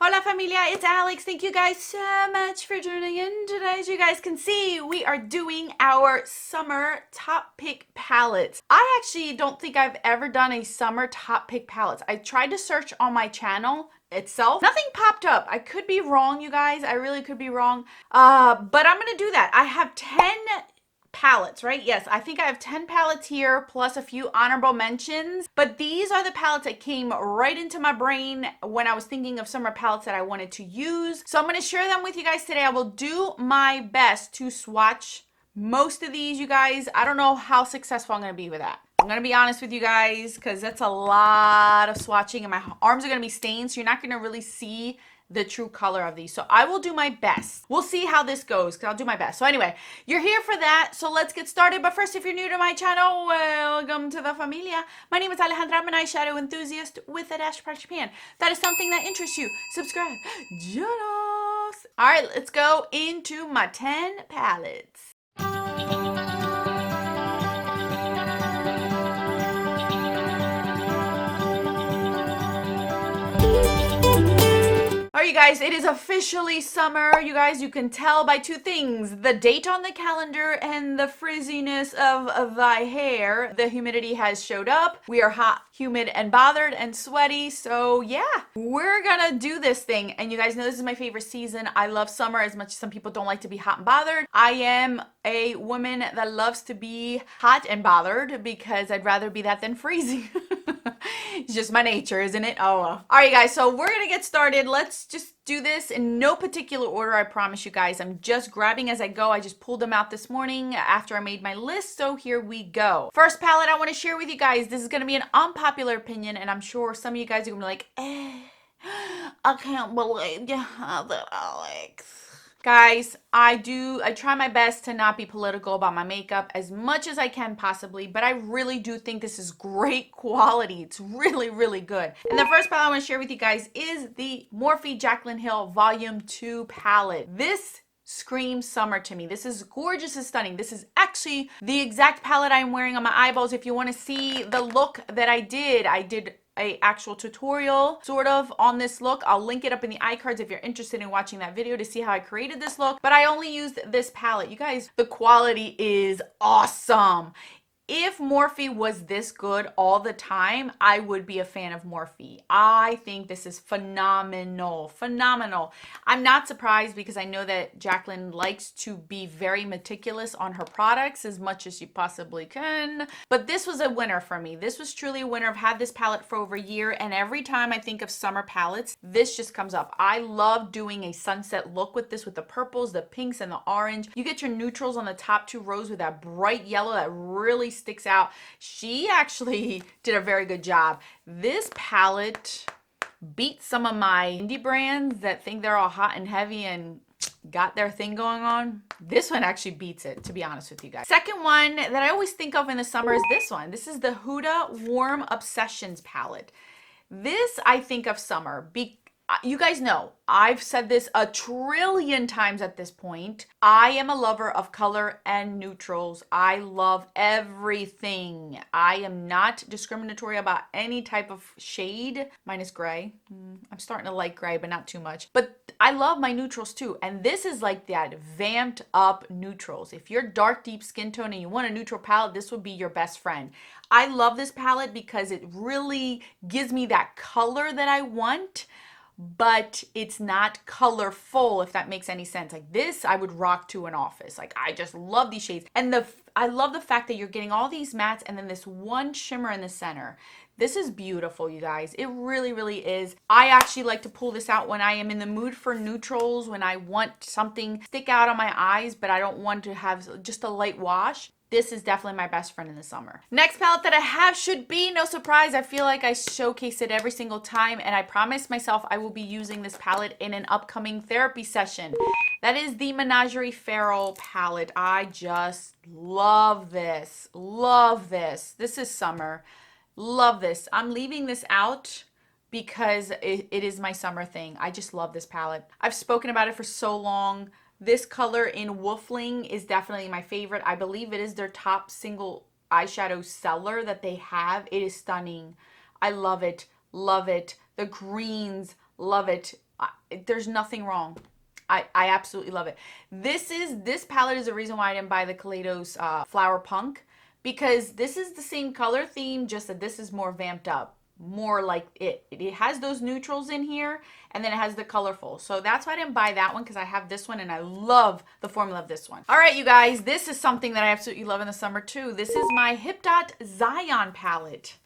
Hola familia, it's Alex. Thank you guys so much for joining in today. As you guys can see, we are doing our summer top pick palettes. I actually don't think I've ever done a summer top pick palettes. I tried to search on my channel itself. Nothing popped up. I could be wrong, you guys. I really could be wrong. But I'm gonna do that. I have 10 palettes, right? Yes, I think I have 10 palettes here plus a few honorable mentions, but these are the palettes that came right into my brain when I was thinking of summer palettes that I wanted to use. So I'm going to share them with you guys today. I will do my best to swatch most of these, you guys. I don't know how successful I'm going to be with that. I'm going to be honest with you guys because that's a lot of swatching and my arms are going to be stained, so you're not going to really see the true color of these. So I will do my best. We'll see how this goes because I'll do my best. So anyway, you're here for that. So let's get started. But first, if you're new to my channel, welcome to the familia. My name is Alejandra. I'm an eyeshadow enthusiast with a dash of Japan. That is something that interests you. Subscribe. Join us. All right, let's go into my 10 palettes. All right, you guys, it is officially summer. You guys, you can tell by two things: the date on the calendar and the frizziness of thy hair. The humidity has showed up. We are hot, humid, and bothered and sweaty. So yeah, we're gonna do this thing. And you guys know this is my favorite season. I love summer as much as some people don't like to be hot and bothered. I am a woman that loves to be hot and bothered because I'd rather be that than freezing. It's just my nature, isn't it? Oh well. All right, guys, so we're gonna get started. Let's just do this in no particular order, I promise you guys. I'm just grabbing as I go. I just pulled them out this morning after I made my list, so here we go. First palette I want to share with you guys. This is gonna be an unpopular opinion, and I'm sure some of you guys are gonna be like, I can't believe you have that, Alex. Guys, I try my best to not be political about my makeup as much as I can possibly, but I really do think this is great quality. It's really, really good. And the first palette I want to share with you guys is the Morphe Jaclyn Hill Volume 2 palette. This screams summer to me. This is gorgeous and stunning. This is actually the exact palette I'm wearing on my eyeballs. If you want to see the look that I did a actual tutorial sort of on this look. I'll link it up in the iCards if you're interested in watching that video to see how I created this look. But I only used this palette. You guys, the quality is awesome. If Morphe was this good all the time, I would be a fan of Morphe. I think this is phenomenal, phenomenal. I'm not surprised because I know that Jaclyn likes to be very meticulous on her products as much as she possibly can. But this was a winner for me. This was truly a winner. I've had this palette for over a year, and every time I think of summer palettes, this just comes up. I love doing a sunset look with this, with the purples, the pinks, and the orange. You get your neutrals on the top two rows with that bright yellow that really sticks out. She actually did a very good job. This palette beats some of my indie brands that think they're all hot and heavy and got their thing going on. This one actually beats it, to be honest with you guys. Second one that I always think of in the summer is this one. This is the Huda Warm Obsessions palette. This I think of summer. You guys know, I've said this a trillion times at this point. I am a lover of color and neutrals. I love everything. I am not discriminatory about any type of shade, minus gray. I'm starting to like gray, but not too much. But I love my neutrals too. And this is like that vamped up neutrals. If you're dark, deep skin tone and you want a neutral palette, this would be your best friend. I love this palette because it really gives me that color that I want, but it's not colorful, if that makes any sense. Like this, I would rock to an office. Like I just love these shades. And I love the fact that you're getting all these mattes and then this one shimmer in the center. This is beautiful, you guys. It really, really is. I actually like to pull this out when I am in the mood for neutrals, when I want something stick out on my eyes, but I don't want to have just a light wash. This is definitely my best friend in the summer. Next palette that I have should be no surprise. I feel like I showcase it every single time, and I promised myself I will be using this palette in an upcoming therapy session. That is the Menagerie Feral palette. I just love this. Love this. This is summer. Love this. I'm leaving this out because it is my summer thing. I just love this palette. I've spoken about it for so long. This color in Wolfling is definitely my favorite. I believe it is their top single eyeshadow seller that they have. It is stunning. I love it. Love it. The greens, love it. There's nothing wrong. I absolutely love it. This palette is the reason why I didn't buy the Kaleidos Flower Punk, because this is the same color theme, just that this is more vamped up, more like it has those neutrals in here, and then it has the colorful. So that's why I didn't buy that one, because I have this one and I love the formula of this one. All right, you guys, this is something that I absolutely love in the summer too. This is my Hip Dot Zion palette.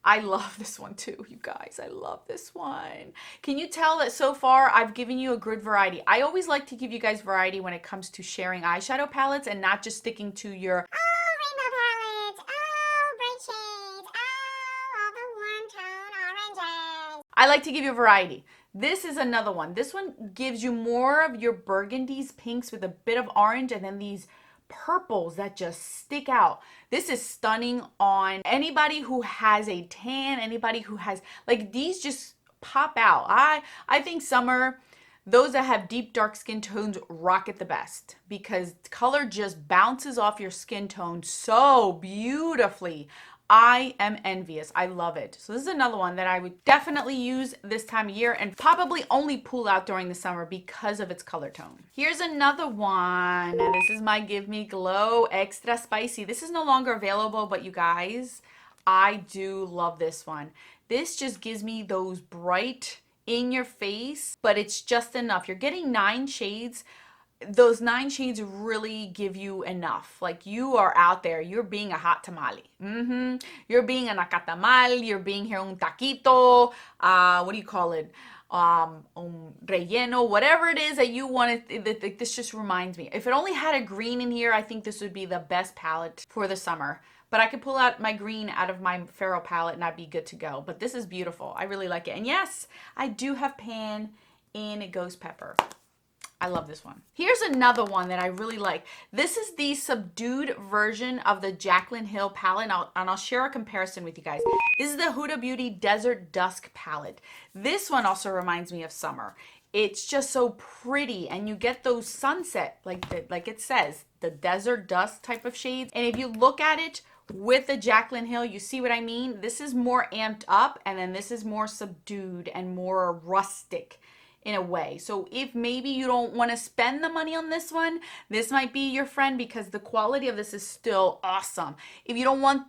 I love this one too, you guys. I love this one. Can you tell that so far I've given you a good variety? I always like to give you guys variety when it comes to sharing eyeshadow palettes and not just sticking to your rainbow palettes, bright shades, all the warm tone oranges. I like to give you a variety. This is another one. This one gives you more of your burgundies, pinks with a bit of orange, and then these purples that just stick out. This is stunning on anybody who has a tan, anybody who has, like, these just pop out. I think summer, those that have deep dark skin tones rock it the best, because color just bounces off your skin tone so beautifully. I am envious. I love it. So this is another one that I would definitely use this time of year and probably only pull out during the summer because of its color tone. Here's another one. This is my Give Me Glow Extra Spicy. This is no longer available, but you guys, I do love this one. This just gives me those bright in your face, but it's just enough. You're getting 9 shades. Those 9 shades really give you enough. Like, you are out there, you're being a hot tamale. You're being a nacatamal, you're being here un taquito, what do you call it? Relleno, whatever it is that you want it. This just reminds me. If it only had a green in here, I think this would be the best palette for the summer. But I could pull out my green out of my Pharaoh palette and I'd be good to go. But this is beautiful. I really like it. And yes, I do have pan in Ghost Pepper. I love this one. Here's another one that I really like. This is the subdued version of the Jaclyn Hill palette, and I'll share a comparison with you guys. This is the Huda Beauty Desert Dusk palette. This one also reminds me of summer. It's just so pretty, and you get those sunset, like it says, the desert dusk type of shades. And if you look at it with the Jaclyn Hill, you see what I mean? This is more amped up, and then this is more subdued and more rustic in a way. So if maybe you don't want to spend the money on this one, this might be your friend, because the quality of this is still awesome. If you don't want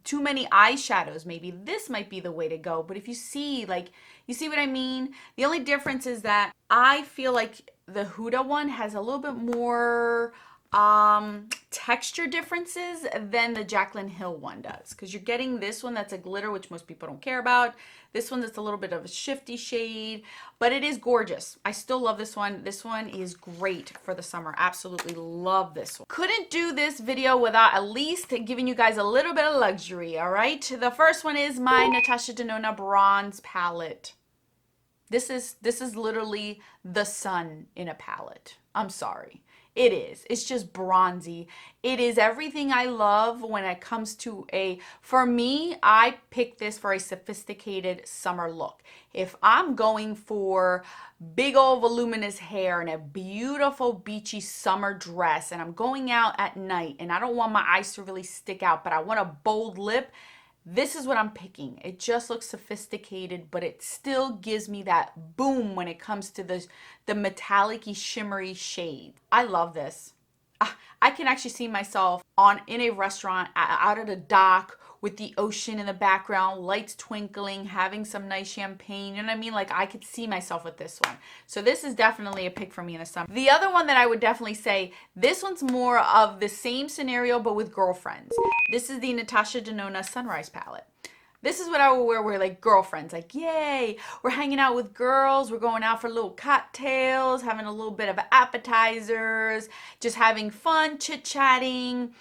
too many eyeshadows, maybe this might be the way to go. But if you see, like, you see what I mean? The only difference is that I feel like the Huda one has a little bit more texture differences than the Jaclyn Hill one does, because you're getting this one that's a glitter, which most people don't care about. This one that's a little bit of a shifty shade, but it is gorgeous. I still love this one. This one is great for the summer. Absolutely love this one. Couldn't do this video without at least giving you guys a little bit of luxury. All right, the first one is my Natasha Denona Bronze palette. This is literally the sun in a palette. I'm sorry. It is. It's just bronzy. It is everything I love when it comes to for me, I picked this for a sophisticated summer look. If I'm going for big old voluminous hair and a beautiful beachy summer dress, and I'm going out at night and I don't want my eyes to really stick out, but I want a bold lip, this is what I'm picking. It just looks sophisticated, but it still gives me that boom when it comes to the metallic-y, shimmery shade. I love this. I can actually see myself in a restaurant out at a dock with the ocean in the background, lights twinkling, having some nice champagne. You know what I mean? Like, I could see myself with this one. So this is definitely a pick for me in the summer. The other one that I would definitely say, this one's more of the same scenario, but with girlfriends. This is the Natasha Denona Sunrise palette. This is what I would wear. We're like girlfriends, like, yay, we're hanging out with girls, we're going out for little cocktails, having a little bit of appetizers, just having fun, chit-chatting.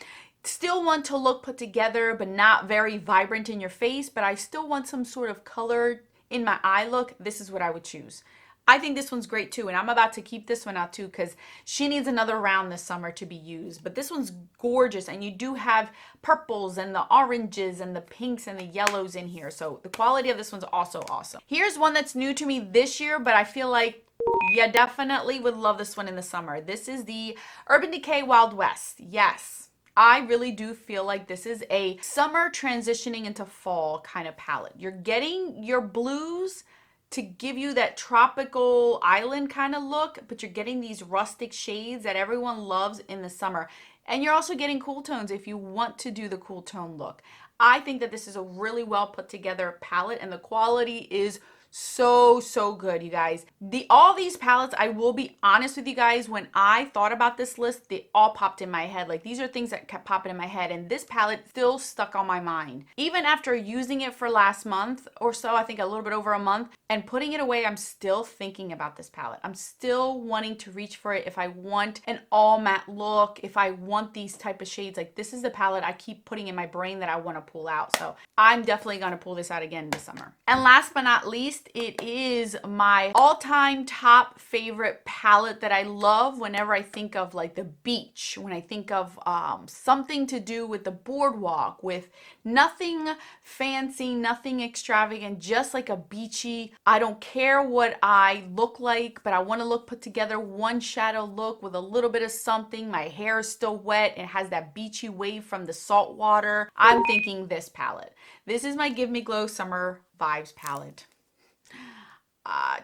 Still want to look put together, but not very vibrant in your face, but I still want some sort of color in my eye look. This is what I would choose. I think this one's great too, and I'm about to keep this one out too, because she needs another round this summer to be used. But this one's gorgeous, and you do have purples and the oranges and the pinks and the yellows in here. So the quality of this one's also awesome. Here's one that's new to me this year, but I feel like you definitely would love this one in the summer. This is the Urban Decay Wild West. Yes. I really do feel like this is a summer transitioning into fall kind of palette. You're getting your blues to give you that tropical island kind of look, but you're getting these rustic shades that everyone loves in the summer. And you're also getting cool tones if you want to do the cool tone look. I think that this is a really well put together palette, and the quality is so good, you guys. All these palettes, I will be honest with you guys, when I thought about this list, they all popped in my head. Like, these are things that kept popping in my head, and this palette still stuck on my mind. Even after using it for last month or so, I think a little bit over a month, and putting it away, I'm still thinking about this palette. I'm still wanting to reach for it if I want an all matte look, if I want these type of shades. Like, this is the palette I keep putting in my brain that I want to pull out. So I'm definitely going to pull this out again this summer. And last but not least, it is my all-time top favorite palette that I love whenever I think of like the beach, when I think of something to do with the boardwalk, with nothing fancy, nothing extravagant, just like a beachy, I don't care what I look like, but I want to look put together, one shadow look with a little bit of something. My hair is still wet and has that beachy wave from the salt water. I'm thinking this palette. This is my Give Me Glow Summer Vibes palette.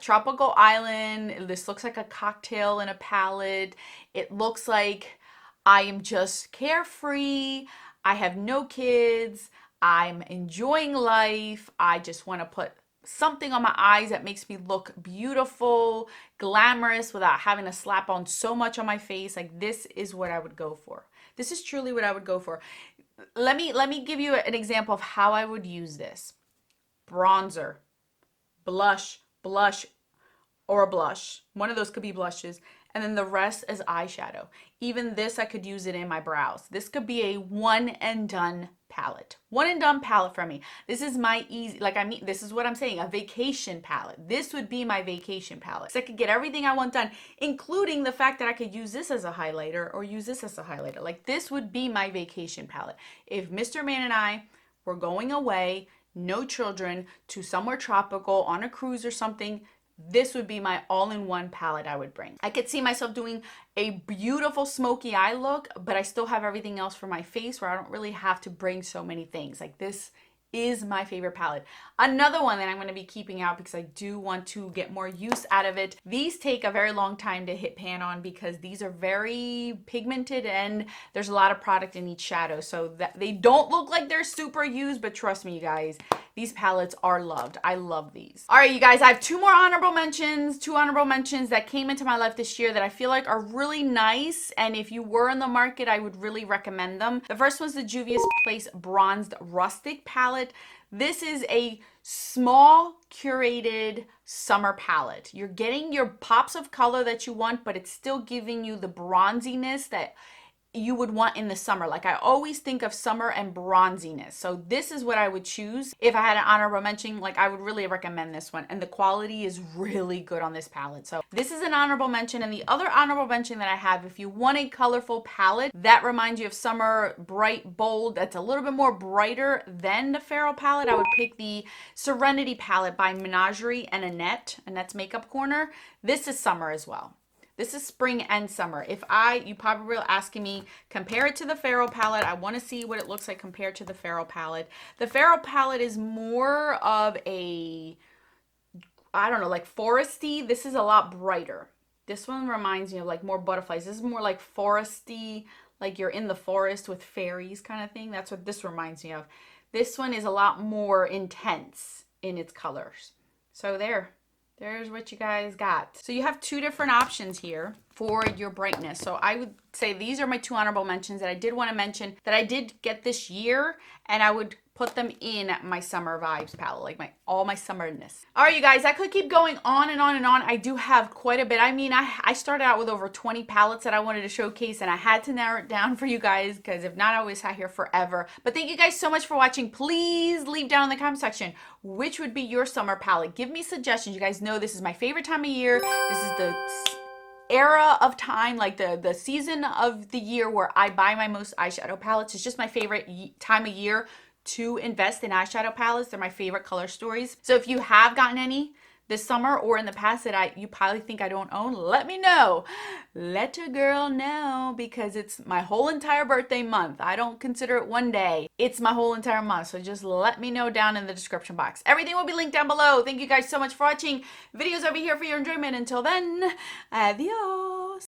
Tropical Island. This looks like a cocktail in a palette. It looks like I am just carefree. I have no kids. I'm enjoying life. I just want to put something on my eyes that makes me look beautiful, glamorous, without having to slap on so much on my face. Like, this is what I would go for. This is truly what I would go for. Let me give you an example of how I would use this. Bronzer, blush, or blush. One of those could be blushes. And then the rest is eyeshadow. Even this, I could use it in my brows. This could be a one and done palette. One and done palette for me. This is my easy, this is what I'm saying, a vacation palette. This would be my vacation palette. So I could get everything I want done, including the fact that I could use this as a highlighter or use this as a highlighter. Like, this would be my vacation palette. If Mr. Man and I were going away, no children, to somewhere tropical on a cruise or something, this would be my all-in-one palette I would bring. I could see myself doing a beautiful smoky eye look, but I still have everything else for my face where I don't really have to bring so many things. Like, this is my favorite palette. Another one that I'm going to be keeping out because I do want to get more use out of it. These take a very long time to hit pan on because these are very pigmented and there's a lot of product in each shadow, so that they don't look like they're super used, but trust me, you guys, these palettes are loved. I love these. All right, you guys, I have two honorable mentions that came into my life this year that I feel like are really nice, and if you were in the market, I would really recommend them. The first one's the Juvia's Place Bronzed Rustic palette. This is a small curated summer palette. You're getting your pops of color that you want, but it's still giving you the bronziness that you would want in the summer. Like, I always think of summer and bronziness. So this is what I would choose if I had an honorable mention. Like, I would really recommend this one, and the quality is really good on this palette. So this is an honorable mention. And the other honorable mention that I have, if you want a colorful palette that reminds you of summer, bright, bold, that's a little bit more brighter than the Feral palette, I would pick the Serenity palette by Menagerie and Annette's Makeup Corner. This is summer as well. This is spring and summer. You probably were asking me, compare it to the Feral palette. I want to see what it looks like compared to the Feral palette. The Feral palette is more of a, I don't know, like foresty. This is a lot brighter. This one reminds me of like more butterflies. This is more like foresty, like you're in the forest with fairies kind of thing. That's what this reminds me of. This one is a lot more intense in its colors. So there's what you guys got. So you have two different options here for your brightness. So I would say these are my two honorable mentions that I did want to mention that I did get this year, and I would put them in my summer vibes palette, like all my summerness. All right, you guys, I could keep going on and on and on. I do have quite a bit. I mean, I started out with over 20 palettes that I wanted to showcase, and I had to narrow it down for you guys because if not, I would have sat here forever. But thank you guys so much for watching. Please leave down in the comment section which would be your summer palette. Give me suggestions. You guys know this is my favorite time of year. This is the era of time, like the season of the year where I buy my most eyeshadow palettes. It's just my favorite time of year to invest in eyeshadow palettes. They're my favorite color stories. So if you have gotten any, this summer or in the past that you probably think I don't own, let me know. Let a girl know, because it's my whole entire birthday month. I don't consider it one day. It's my whole entire month. So just let me know down in the description box. Everything will be linked down below. Thank you guys so much for watching. Videos over here for your enjoyment. Until then, adios.